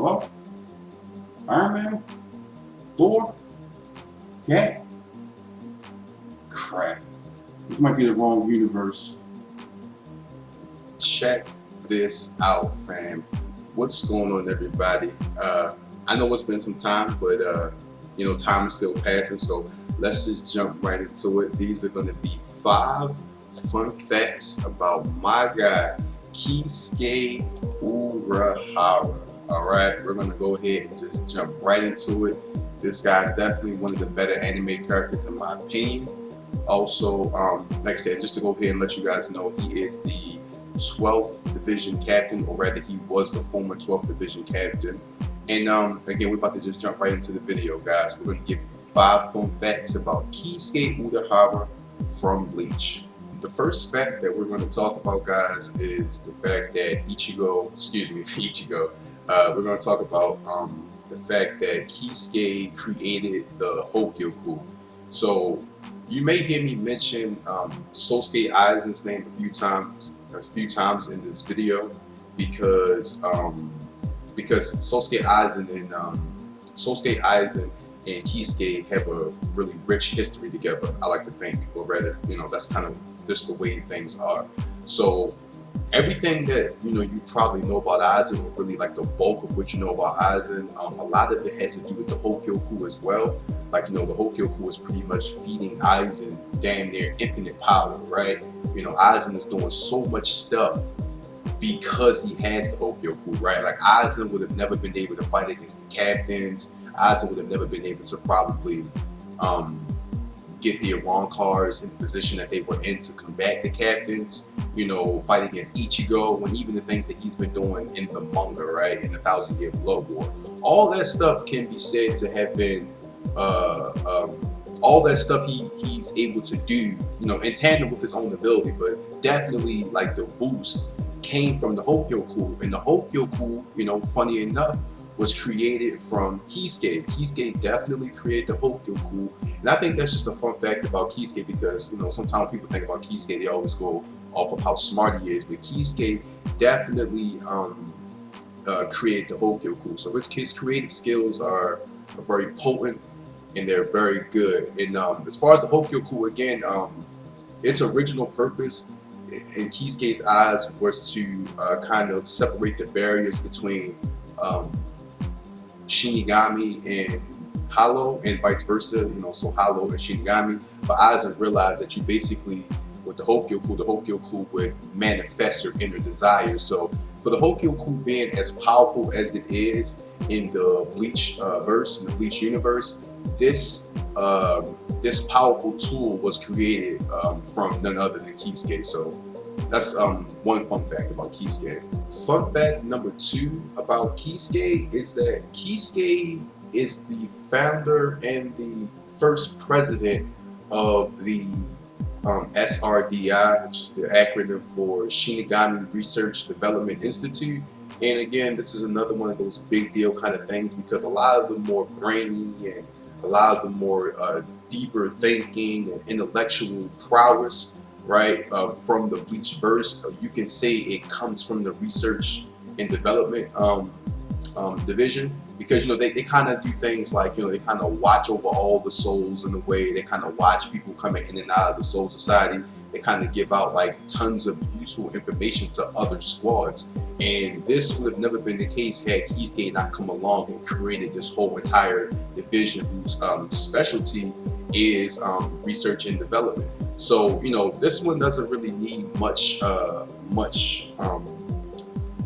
Hello? Iron Man? Thor? Yeah? Crap. This might be the wrong universe. Check this out, fam. What's going on, everybody? I know it's been some time, but time is still passing, so let's just jump right into it. These are going to be 5 fun facts about my guy, Kisuke Urahara. Alright, we're going to go ahead and just jump right into it. This guy is definitely one of the better anime characters in my opinion. Also, like I said, just to go ahead and let you guys know, he is the 12th Division Captain, or rather he was the former 12th Division Captain. And again, we're about to just jump right into the video, guys. We're going to give you 5 fun facts about Kisuke Urahara from Bleach. The first fact that we're going to talk about, guys, is the fact that we're going to talk about the fact that Kisuke created the Hokyoku. So you may hear me mention Sosuke Aizen's name a few times in this video because Sosuke Aizen and Kisuke have a really rich history together, I like to think, or rather, that's kind of just the way things are. So everything that you probably know about Aizen, or really like the bulk of what you know about Aizen, a lot of it has to do with the Hokyoku as well. Like, the Hokyoku is pretty much feeding Aizen damn near infinite power, right? Aizen is doing so much stuff because he has the Hokyoku, right? Like, Aizen would have never been able to fight against the captains. Aizen would have never been able to probably get the Arancars in the position that they were in to combat the captains, fight against Ichigo, when even the things that he's been doing in the manga, right, in the 1,000-Year Blood War. All that stuff can be said to have been, all that stuff he's able to do, in tandem with his own ability, but definitely like the boost came from the Hokyoku. And the Hokyoku, funny enough, was created from Kisuke. Kisuke definitely created the Hokyoku, and I think that's just a fun fact about Kisuke because sometimes when people think about Kisuke, they always go off of how smart he is, but Kisuke definitely created the Hokyoku. So his creative skills are very potent and they're very good. And as far as the Hokyoku, again, its original purpose in Kisuke's eyes was to kind of separate the barriers between Shinigami and Hollow, and vice versa, so Hollow and Shinigami. But Aizen realized that you basically, with the Hokyoku would manifest your inner desires. So for the Hokyoku being as powerful as it is in the Bleach verse, in the Bleach universe, this powerful tool was created from none other than Kisuke. So that's one fun fact about Kisuke. Fun fact number 2 about Kisuke is that Kisuke is the founder and the first president of the SRDI, which is the acronym for Shinigami Research Development Institute. And again, this is another one of those big deal kind of things because a lot of the more brainy and a lot of the more deeper thinking and intellectual prowess, right, from the Bleach verse, you can say it comes from the research and development division, because they kind of do things like they kind of watch over all the souls in a way. They kind of watch people coming in and out of the Soul Society. They kind of give out like tons of useful information to other squads, and this would have never been the case had Kisuke not come along and created this whole entire division whose specialty is research and development. So this one doesn't really need much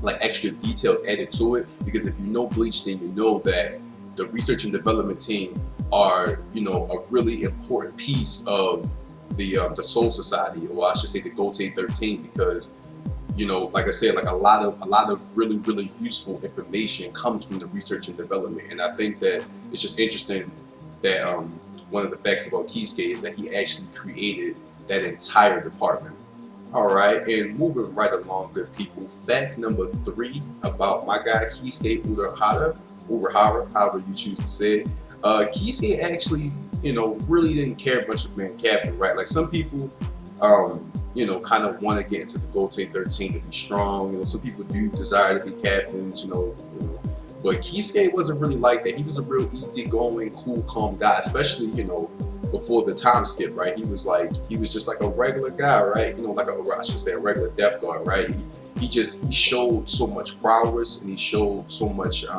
like extra details added to it, because if you know Bleach, then you know that the research and development team are a really important piece of the Soul Society, or I should say the Gotei 13, because like I said, like a lot of really useful information comes from the research and development. And I think that it's just interesting that one of the facts about Kisuke is that he actually created that entire department. Alright, and moving right along, good people, fact number 3 about my guy Kisuke Urahara, however you choose to say it. Kisuke actually, really didn't care much of being captain, right? Like some people, kind of want to get into the Gotei 13 to be strong. Some people do desire to be captains, But Kisuke wasn't really like that. He was a real easygoing, cool, calm guy, especially, you know, before the time skip, right? He was just like a regular guy, right? You know, like I should say a regular Death Guard, right? He showed so much prowess, and he showed so much, you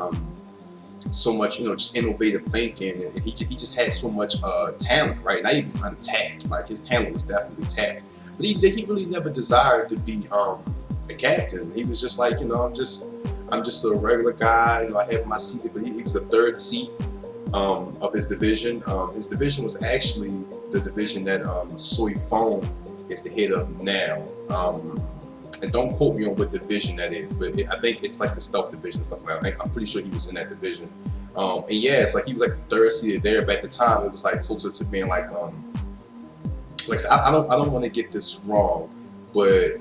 know, just innovative thinking, and he just had so much talent, right? Not even untapped. Like, his talent was definitely tapped, but he really never desired to be a captain. He was just like, you know, I'm just a regular guy. You know, I have my seat, but he was the third seat of his division. His division was actually the division that Soy Fong is the head of now. And don't quote me on what division that is, but I think it's like the stealth division, stuff like that. I'm pretty sure he was in that division. And yeah, it's like he was like the third seated there, but at the time it was like closer to being like I said, I don't want to get this wrong, but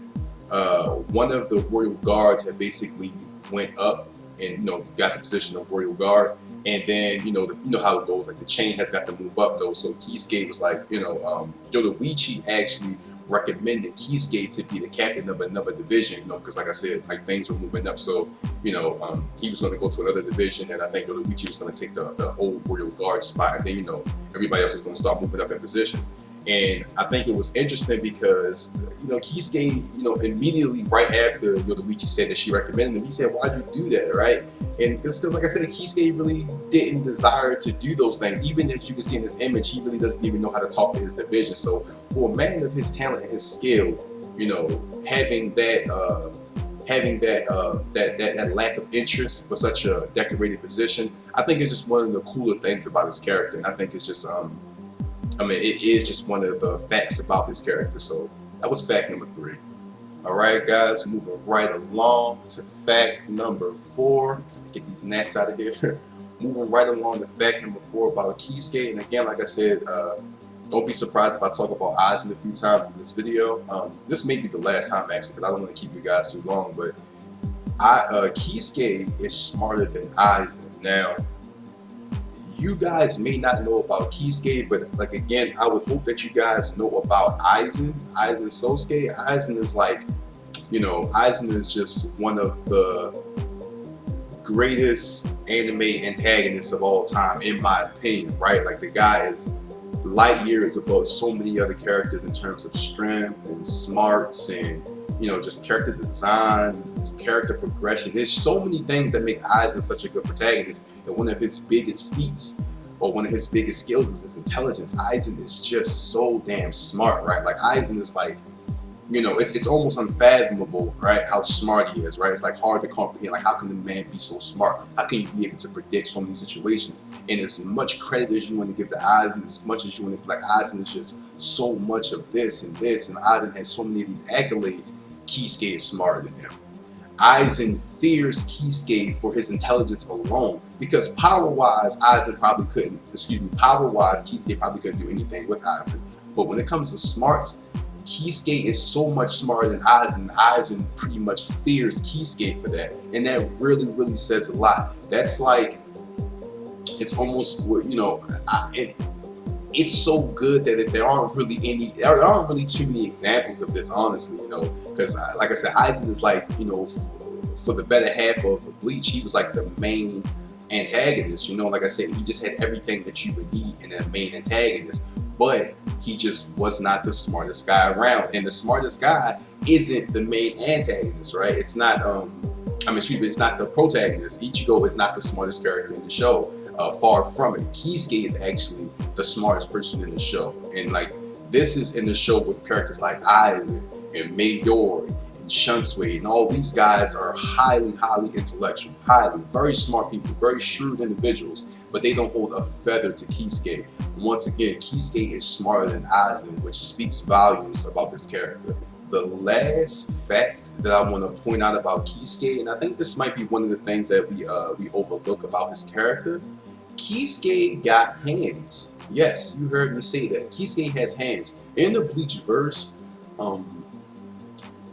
one of the royal guards had basically went up and, you know, got the position of royal guard, and then you know how it goes, like the chain has got to move up though. So Kisuke was like, you know, Yoruichi actually recommended Kisuke to be the captain of another division, you know, because like I said, like things were moving up. So, you know, he was going to go to another division, and I think Yoruichi was going to take the old royal guard spot, and then, you know, everybody else was going to start moving up in positions. And I think it was interesting because, you know, Kisuke, you know, immediately right after Yoruichi said that she recommended him, he said, "Why'd you do that?" Right? And just because, like I said, Kisuke really didn't desire to do those things. Even as you can see in this image, he really doesn't even know how to talk to his division. So for a man of his talent and his skill, you know, having that lack of interest for such a decorated position, I think it's just one of the cooler things about his character. And I think it's just, I mean, it is just one of the facts about this character. So that was fact number 3. All right, guys, moving right along to fact number 4. Get these gnats out of here. Moving right along to fact number 4 about Kisuke. And again, like I said, don't be surprised if I talk about Aizen a few times in this video. This may be the last time, actually, because I don't want to keep you guys too long. But Kisuke is smarter than Aizen. Now, you guys may not know about Kisuke, but like, again, I would hope that you guys know about Aizen Sosuke. Aizen is like, you know, Aizen is just one of the greatest anime antagonists of all time, in my opinion, right? Like, the guy is light years above so many other characters in terms of strength and smarts and, you know, just character design, character progression. There's so many things that make Aizen such a good protagonist, and one of his biggest feats or one of his biggest skills is his intelligence. Aizen is just so damn smart, right? Like, Aizen is like, you know, it's almost unfathomable, right, how smart he is, right? It's like hard to comprehend. Like, how can a man be so smart? How can you be able to predict so many situations? And as much credit as you want to give to Aizen, as much as you want to be like, Aizen is just so much of this, and Aizen has so many of these accolades, Kisuke is smarter than him. Aizen fears Kisuke for his intelligence alone, because power-wise, Kisuke probably couldn't do anything with Aizen. But when it comes to smarts, Kisuke is so much smarter than Aizen. Aizen pretty much fears Kisuke for that, and that really, really says a lot. That's like, it's almost, you know, it's so good that there aren't really too many examples of this, honestly, you know, because like I said, Aizen is like, you know, for the better half of Bleach, he was like the main antagonist, you know. Like I said, he just had everything that you would need in a main antagonist, but he just was not the smartest guy around. And the smartest guy isn't the main antagonist, right? It's not, it's not the protagonist. Ichigo is not the smartest character in the show. Far from it. Kisuke is actually the smartest person in the show. And like, this is in the show with characters like Aizen and Meidori and Shunsui, and all these guys are highly, highly intellectual, very smart people, very shrewd individuals, but they don't hold a feather to Kisuke. Once again, Kisuke is smarter than Aizen, which speaks volumes about this character. The last fact that I want to point out about Kisuke, and I think this might be one of the things that we overlook about his character, Kisuke got hands. Yes, you heard me say that. Kisuke has hands. In the Bleach verse,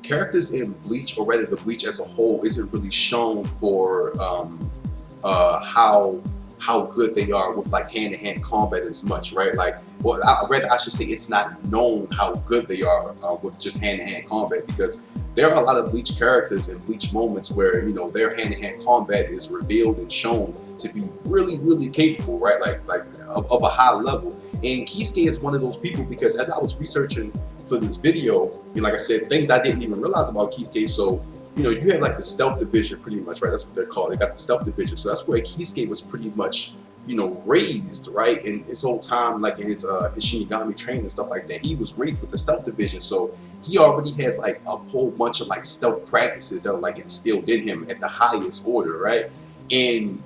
characters in Bleach, or rather the Bleach as a whole, isn't really shown for how good they are with like hand-to-hand combat as much, right? Like, well, I should say it's not known how good they are with just hand-to-hand combat, because there are a lot of Bleach characters and Bleach moments where, you know, their hand-to-hand combat is revealed and shown to be really, really capable, right? Like of a high level. And Kisuke is one of those people, because as I was researching for this video, you know, like I said, things I didn't even realize about Kisuke. So, you know, you have like the stealth division pretty much, right? That's what they're called. They got the stealth division. So that's where Kisuke was pretty much, you know, raised, right? And his whole time, like in his Shinigami training and stuff like that, he was raised with the stealth division. So he already has like a whole bunch of like stealth practices that are like instilled in him at the highest order, right? And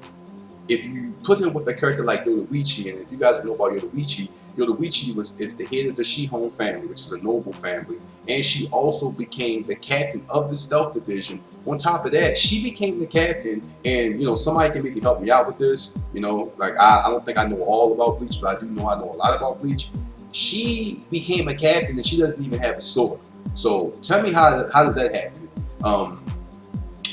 if you put him with a character like Yoruichi, and if you guys know about Yoruichi, Yoruichi is the head of the Shihon family, which is a noble family, and she also became the captain of the stealth division. On top of that, she became the captain, and you know, somebody can maybe help me out with this. You know, like I don't think I know all about Bleach, but I know a lot about Bleach. She became a captain, and she doesn't even have a sword. So tell me how does that happen?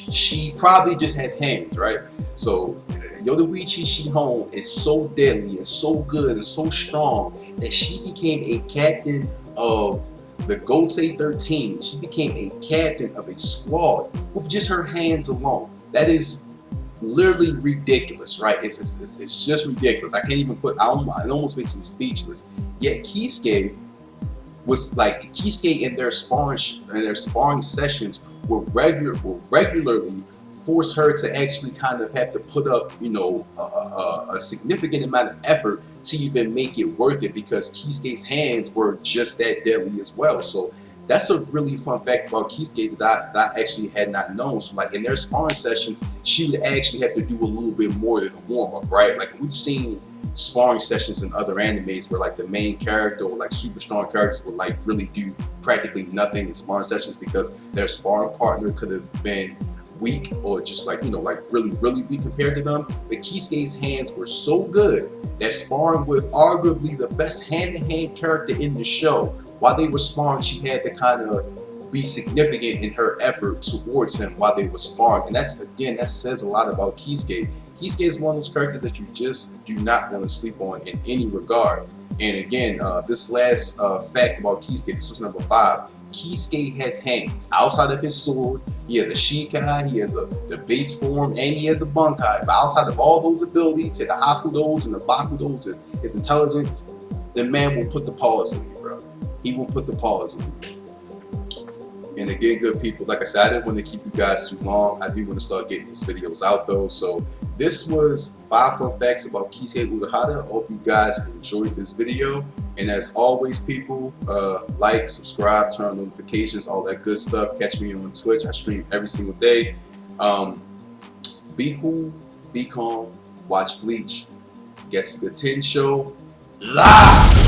She probably just has hands, right? So Yoruichi Shihon is so deadly and so good and so strong that she became a captain of the Gote 13. She became a captain of a squad with just her hands alone. That is literally ridiculous, right? It's just ridiculous. I can't even put. It almost makes me speechless. Yet Kisuke was like in their sparring sessions will regularly force her to actually kind of have to put up, you know, a significant amount of effort to even make it worth it, because Kisuke's hands were just that deadly as well. So that's a really fun fact about Kisuke that I actually had not known. So like in their sparring sessions, she would actually have to do a little bit more than a warm-up, right? Like we've seen sparring sessions in other animes where like the main character or like super strong characters would like really do practically nothing in sparring sessions because their sparring partner could have been weak or just like, you know, like really weak compared to them. But Kisuke's hands were so good that sparring with arguably the best hand-to-hand character in the show, while they were sparring, she had to kind of be significant in her effort towards him while they were sparring. And that's, again, that says a lot about Kisuke. Kisuke is one of those characters that you just do not want to sleep on in any regard. And again, this last fact about Kisuke, this was number 5. Kisuke has hands. Outside of his sword, he has a Shikai, he has the base form, and he has a Bunkai. But outside of all those abilities, the Hakudos and the Bakudos and his intelligence, the man will put the paws in you, bro. He will put the paws in you. And again, good people, like I said, I didn't want to keep you guys too long. I do want to start getting these videos out though. So this was 5 fun facts about Kisuke Urahara. I hope you guys enjoyed this video. And as always, people, like, subscribe, turn on notifications, all that good stuff. Catch me on Twitch. I stream every single day. Be cool, be calm, watch Bleach. Get to the 10 show live.